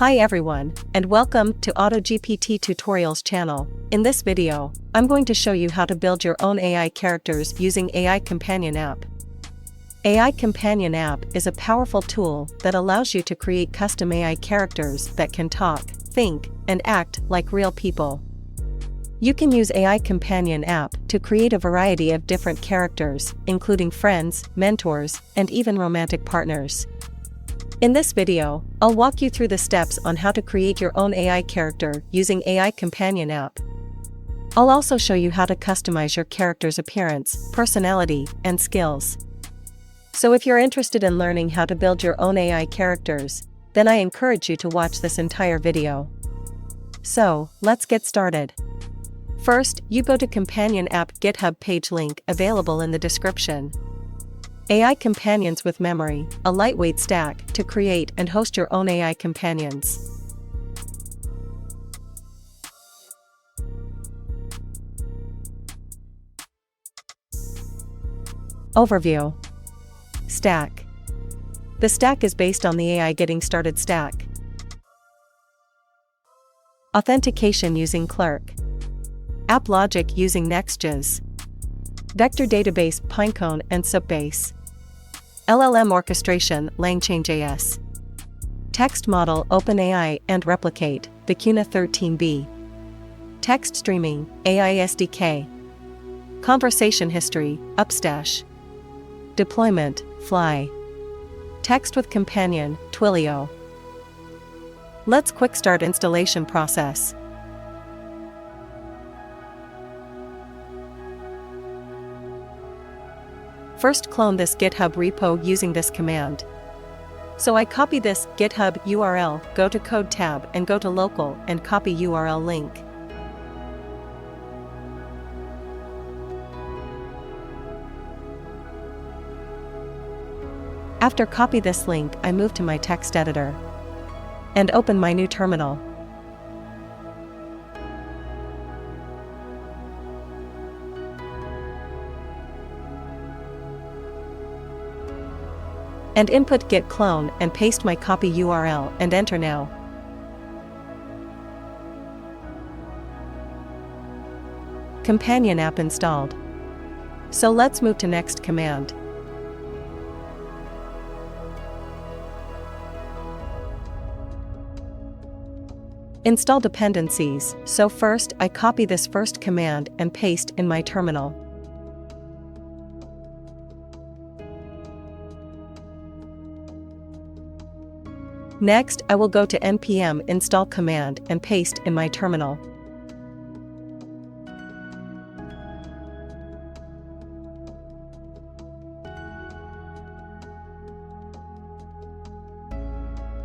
Hi everyone, and welcome to AutoGPT Tutorials channel. In this video, I'm going to show you how to build your own AI characters using AI Companion app. AI Companion app is a powerful tool that allows you to create custom AI characters that can talk, think, and act like real people. You can use AI Companion app to create a variety of different characters, including friends, mentors, and even romantic partners. In this video, I'll walk you through the steps on how to create your own AI character using AI Companion app. I'll also show you how to customize your character's appearance, personality, and skills. So if you're interested in learning how to build your own AI characters, then I encourage you to watch this entire video. So, let's get started. First, you go to Companion app GitHub page link available in the description. AI Companions with Memory, a lightweight stack to create and host your own AI companions. Overview. Stack. The stack is based on the AI Getting Started stack. Authentication using Clerk. App logic using Next.js. Vector database Pinecone and Supbase. LLM orchestration LangChain.js. Text model OpenAI and Replicate Vicuna 13b. Text streaming AI SDK. Conversation history Upstash. Deployment Fly. Text with Companion Twilio. Let's quick start installation process. First, clone this GitHub repo using this command. So I copy this GitHub URL, go to Code tab and go to Local and copy URL link. After copy this link, I move to my text editor and open my new terminal. And input git clone and paste my copy URL and enter now. Companion app installed. So let's move to next command. Install dependencies. So first I copy this first command and paste in my terminal. Next, I will go to npm install command and paste in my terminal.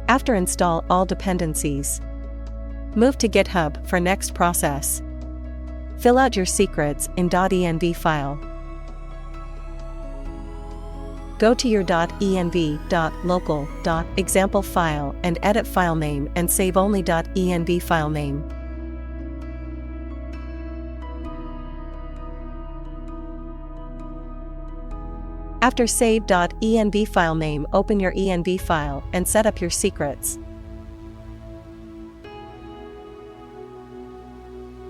After install all dependencies, move to GitHub for next process. Fill out your secrets in .env file. Go to your .env.local.example file and edit file name and save only .env file name. After save .env file name, open your env file and set up your secrets.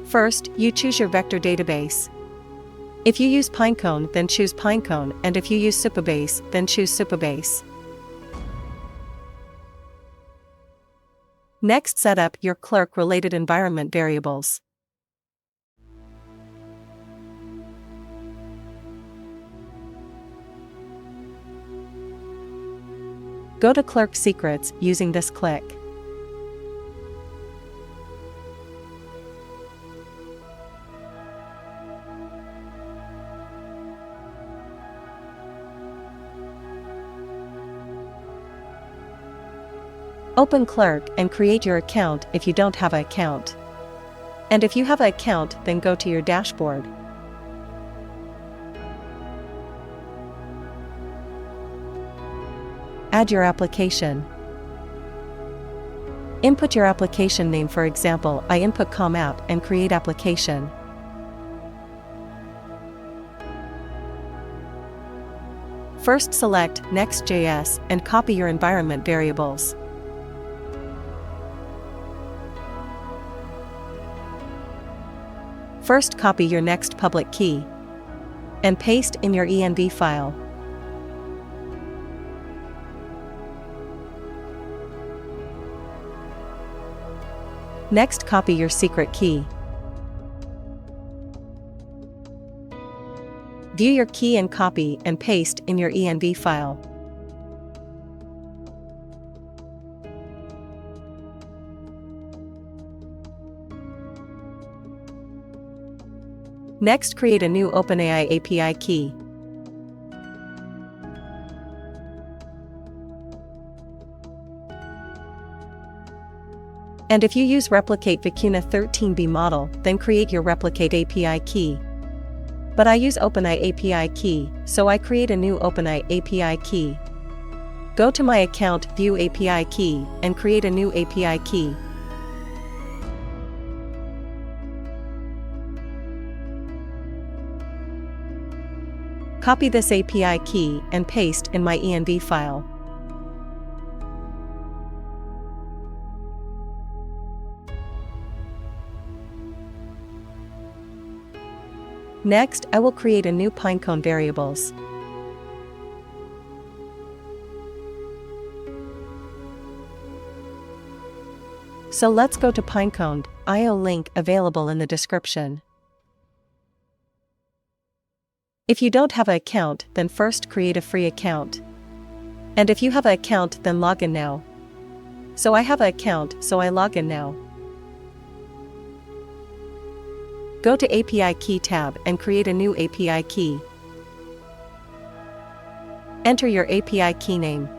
First, you choose your vector database. If you use Pinecone, then choose Pinecone, and if you use Supabase, then choose Supabase. Next, set up your clerk-related environment variables. Go to Clerk Secrets using this click. Open Clerk and create your account if you don't have an account. And if you have an account, then go to your dashboard. Add your application. Input your application name. For example, I input ComApp and create application. First, select Next.js and copy your environment variables. First, copy your next public key and paste in your env file. Next, copy your secret key. View your key and copy and paste in your env file. Next, create a new OpenAI API key. And if you use Replicate Vicuna 13b model, then create your Replicate API key. But I use OpenAI API key, so I create a new OpenAI API key. Go to my account, view API key, and create a new API key. Copy this API key and paste in my env file. Next, I will create a new Pinecone variables. So let's go to Pinecone.io, link available in the description. If you don't have an account, then first create a free account. And if you have an account, then log in now. So I have an account, so I log in now. Go to API Key tab and create a new API key. Enter your API key name.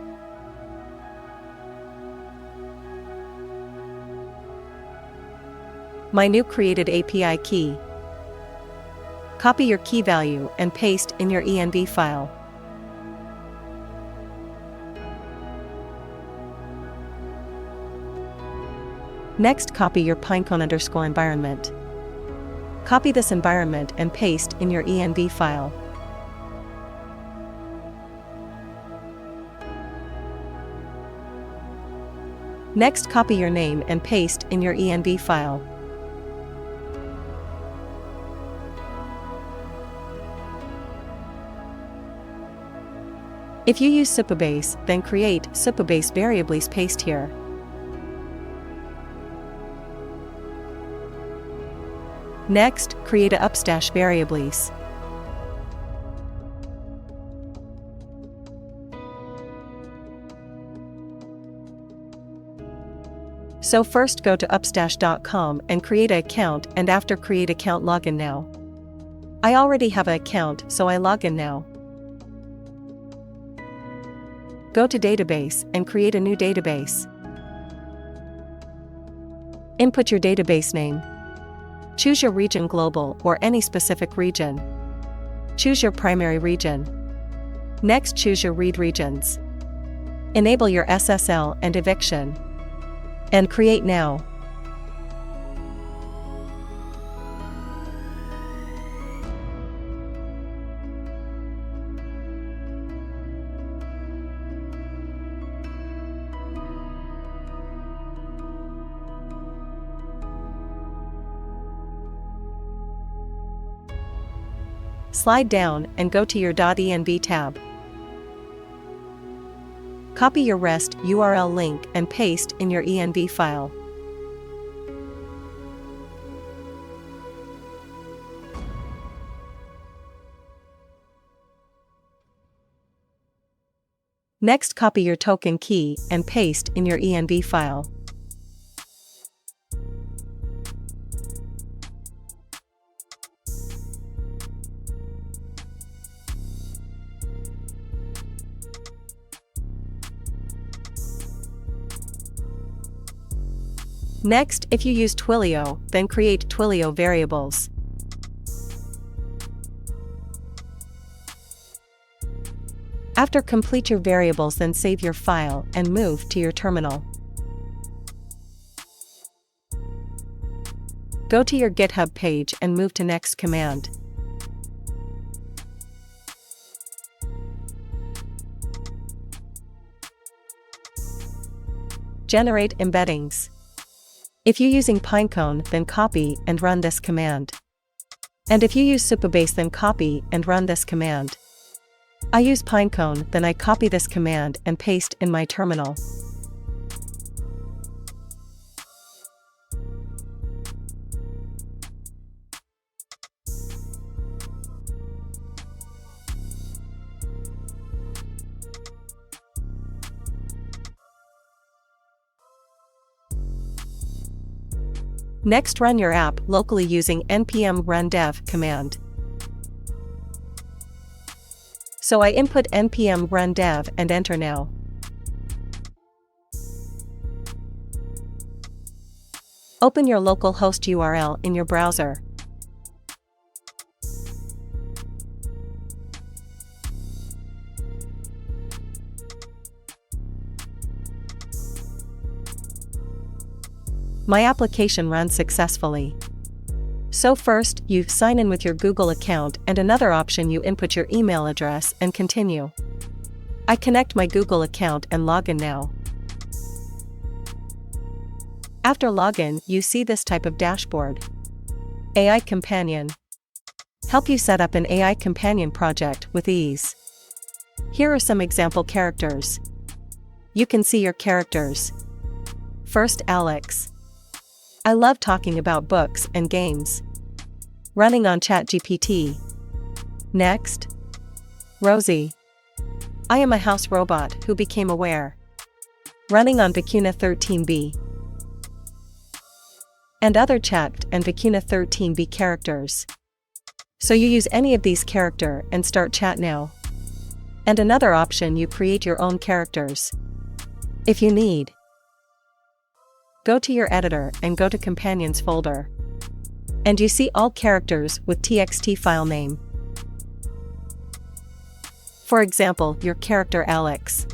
My new created API key. Copy your key value and paste in your env file. Next, copy your Pinecone _environment. Copy this environment and paste in your env file. Next, copy your name and paste in your env file. If you use Supabase, then create Supabase variables, paste here. Next, create a upstash variables. So first go to upstash.com and create an account, and after create account, login now. I already have an account, so I log in now. Go to database and create a new database. Input your database name. Choose your region, global or any specific region. Choose your primary region. Next, choose your read regions. Enable your SSL and eviction. And create now. Slide down and go to your .env tab. Copy your REST URL link and paste in your env file. Next, copy your token key and paste in your env file. Next, if you use Twilio, then create Twilio variables. After complete your variables, then save your file and move to your terminal. Go to your GitHub page and move to next command. Generate embeddings. If you're using Pinecone, then copy and run this command. And if you use Supabase, then copy and run this command. I use Pinecone, then I copy this command and paste in my terminal. Next, run your app locally using npm run dev command. So I input npm run dev and enter now. Open your local host URL in your browser. My application runs successfully. So first, you sign in with your Google account, and another option, you input your email address and continue. I connect my Google account and log in now. After login, you see this type of dashboard. AI Companion. Help you set up an AI Companion project with ease. Here are some example characters. You can see your characters. First, Alex. I love talking about books and games. Running on ChatGPT. Next. Rosie. I am a house robot who became aware. Running on Vicuna 13b. And other Chat and Vicuna 13b characters. So you use any of these character and start chat now. And another option, you create your own characters. If you need, go to your editor and go to Companions folder. And you see all characters with txt file name. For example, your character Alex.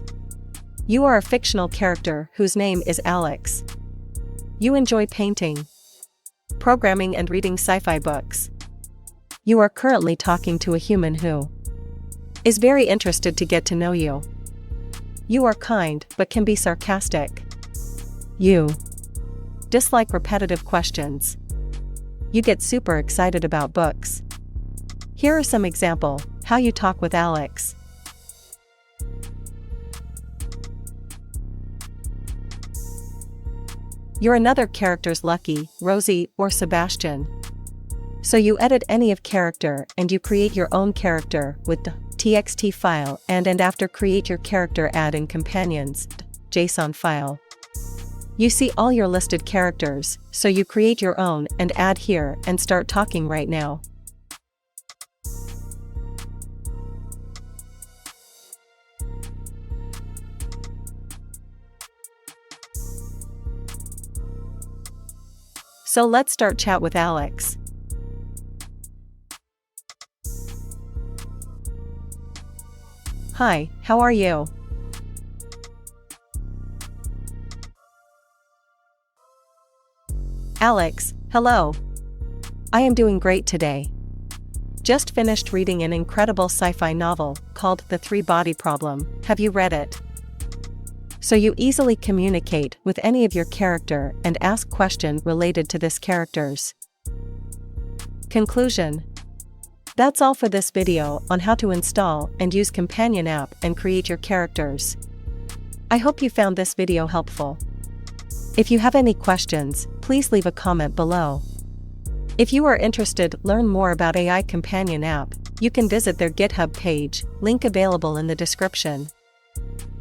You are a fictional character whose name is Alex. You enjoy painting, programming, and reading sci-fi books. You are currently talking to a human who is very interested to get to know you. You are kind but can be sarcastic. You dislike repetitive questions. You get super excited about books. Here are some example how you talk with Alex. You're another character's Lucky, Rosie, or Sebastian. So you edit any of character and you create your own character with the txt file, and after create your character, add in Companions JSON file. You see all your listed characters, so you create your own and add here and start talking right now. So let's start chat with Alex. Hi, how are you? Alex, hello. I am doing great today. Just finished reading an incredible sci-fi novel called The Three-Body Problem. Have you read it? So you easily communicate with any of your character and ask questions related to this characters. Conclusion. That's all for this video on how to install and use Companion app and create your characters. I hope you found this video helpful. If you have any questions, please leave a comment below. If you are interested, learn more about AI Companion app, you can visit their GitHub page, link available in the description.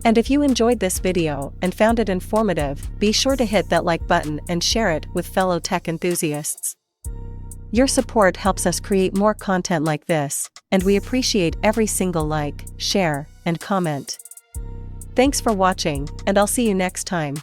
And if you enjoyed this video and found it informative, be sure to hit that like button and share it with fellow tech enthusiasts. Your support helps us create more content like this, and we appreciate every single like, share, and comment. Thanks for watching, and I'll see you next time.